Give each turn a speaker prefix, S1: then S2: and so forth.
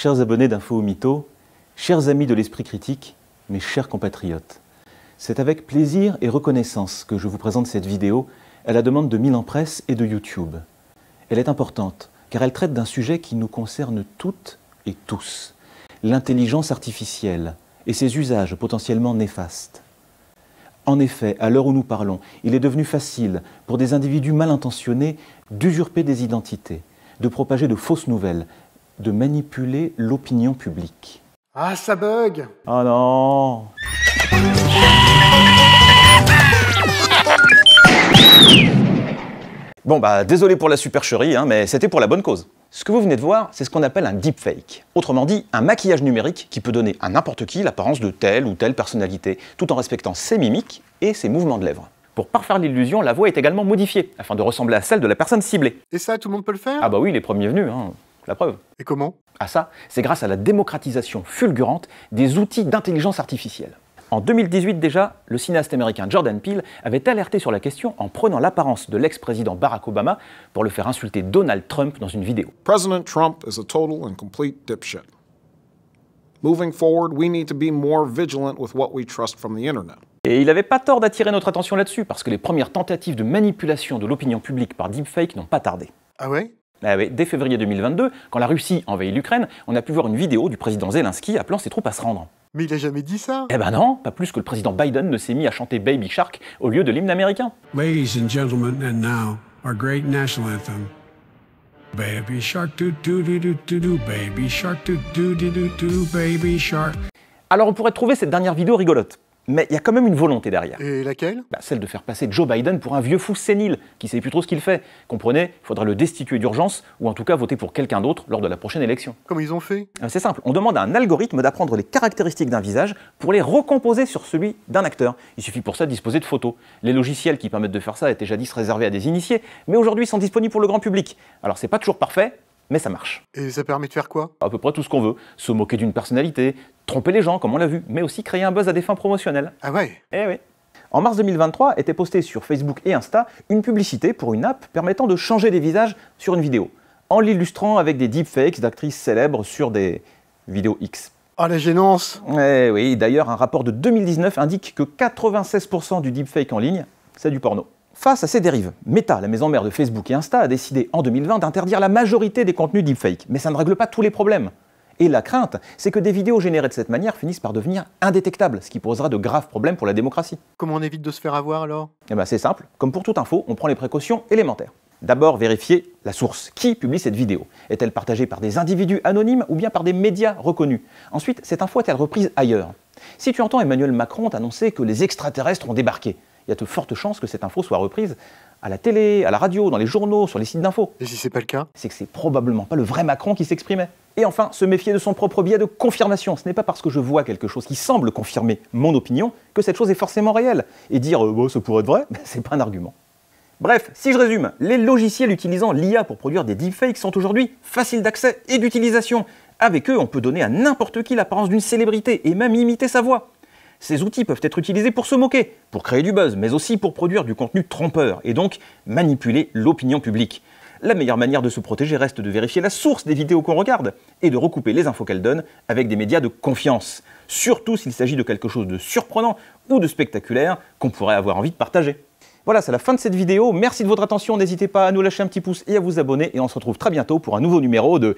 S1: Chers abonnés d'Info ou Mytho, chers amis de l'esprit critique, mes chers compatriotes, c'est avec plaisir et reconnaissance que je vous présente cette vidéo à la demande de Milan Presse et de YouTube. Elle est importante car elle traite d'un sujet qui nous concerne toutes et tous, l'intelligence artificielle et ses usages potentiellement néfastes. En effet, à l'heure où nous parlons, il est devenu facile pour des individus mal intentionnés d'usurper des identités, de propager de fausses nouvelles, de manipuler l'opinion publique.
S2: Ah, ça bug!
S1: Oh non! Bon désolé pour la supercherie, mais c'était pour la bonne cause. Ce que vous venez de voir, c'est ce qu'on appelle un deepfake. Autrement dit, un maquillage numérique qui peut donner à n'importe qui l'apparence de telle ou telle personnalité, tout en respectant ses mimiques et ses mouvements de lèvres. Pour parfaire l'illusion, la voix est également modifiée, afin de ressembler à celle de la personne ciblée.
S2: Et ça, tout le monde peut le faire?
S1: Ah bah oui, les premiers venus, la preuve.
S2: Et comment?
S1: Ah ça, c'est grâce à la démocratisation fulgurante des outils d'intelligence artificielle. En 2018 déjà, le cinéaste américain Jordan Peele avait alerté sur la question en prenant l'apparence de l'ex-président Barack Obama pour le faire insulter Donald Trump dans une vidéo.
S3: President Trump is a total and complete dipshit. Moving forward, we need to be more vigilant with what we trust from the internet.
S1: Et il n'avait pas tort d'attirer notre attention là-dessus, parce que les premières tentatives de manipulation de l'opinion publique par deepfake n'ont pas tardé.
S2: Ah ouais?
S1: Ah oui, dès février 2022, quand la Russie envahit l'Ukraine, on a pu voir une vidéo du président Zelensky appelant ses troupes à se rendre.
S2: Mais il a jamais dit ça!
S1: Eh ben non, pas plus que le président Biden ne s'est mis à chanter Baby Shark au lieu de l'hymne américain.
S4: Ladies and gentlemen, and now, our great national anthem. Baby Shark doo doo doo doo doo doo, Baby Shark doo doo doo doo doo, Baby Shark. Alors on pourrait trouver cette dernière vidéo rigolote. Mais il y a quand même une volonté derrière.
S2: Et laquelle?
S1: Celle de faire passer Joe Biden pour un vieux fou sénile, qui sait plus trop ce qu'il fait. Comprenez, il faudra le destituer d'urgence, ou en tout cas voter pour quelqu'un d'autre lors de la prochaine élection.
S2: Comment ils ont fait?
S1: C'est simple, on demande à un algorithme d'apprendre les caractéristiques d'un visage pour les recomposer sur celui d'un acteur. Il suffit pour ça de disposer de photos. Les logiciels qui permettent de faire ça étaient jadis réservés à des initiés, mais aujourd'hui sont disponibles pour le grand public. Alors c'est pas toujours parfait, mais ça marche.
S2: Et ça permet de faire quoi?
S1: À peu près tout ce qu'on veut. Se moquer d'une personnalité, tromper les gens, comme on l'a vu, mais aussi créer un buzz à des fins promotionnelles.
S2: Ah ouais?
S1: Eh oui. En mars 2023, était postée sur Facebook et Insta une publicité pour une app permettant de changer des visages sur une vidéo, en l'illustrant avec des deepfakes d'actrices célèbres sur des vidéos X.
S2: Ah, la gênance!
S1: Eh oui, d'ailleurs, un rapport de 2019 indique que 96% du deepfake en ligne, c'est du porno. Face à ces dérives, Meta, la maison mère de Facebook et Insta, a décidé en 2020 d'interdire la majorité des contenus deepfake. Mais ça ne règle pas tous les problèmes. Et la crainte, c'est que des vidéos générées de cette manière finissent par devenir indétectables, ce qui posera de graves problèmes pour la démocratie.
S2: Comment on évite de se faire avoir alors?
S1: Eh ben c'est simple, comme pour toute info, on prend les précautions élémentaires. D'abord, vérifier la source. Qui publie cette vidéo? Est-elle partagée par des individus anonymes ou bien par des médias reconnus? Ensuite, cette info est-elle reprise ailleurs? Si tu entends Emmanuel Macron t'annoncer que les extraterrestres ont débarqué, il y a de fortes chances que cette info soit reprise à la télé, à la radio, dans les journaux, sur les sites d'infos.
S2: Et si c'est pas le cas?
S1: C'est que c'est probablement pas le vrai Macron qui s'exprimait. Et enfin, se méfier de son propre biais de confirmation. Ce n'est pas parce que je vois quelque chose qui semble confirmer mon opinion que cette chose est forcément réelle. Et dire « ça pourrait être vrai », c'est pas un argument. Bref, si je résume, les logiciels utilisant l'IA pour produire des deepfakes sont aujourd'hui faciles d'accès et d'utilisation. Avec eux, on peut donner à n'importe qui l'apparence d'une célébrité et même imiter sa voix. Ces outils peuvent être utilisés pour se moquer, pour créer du buzz, mais aussi pour produire du contenu trompeur et donc manipuler l'opinion publique. La meilleure manière de se protéger reste de vérifier la source des vidéos qu'on regarde et de recouper les infos qu'elles donnent avec des médias de confiance, surtout s'il s'agit de quelque chose de surprenant ou de spectaculaire qu'on pourrait avoir envie de partager. Voilà, c'est la fin de cette vidéo. Merci de votre attention. N'hésitez pas à nous lâcher un petit pouce et à vous abonner. Et on se retrouve très bientôt pour un nouveau numéro de...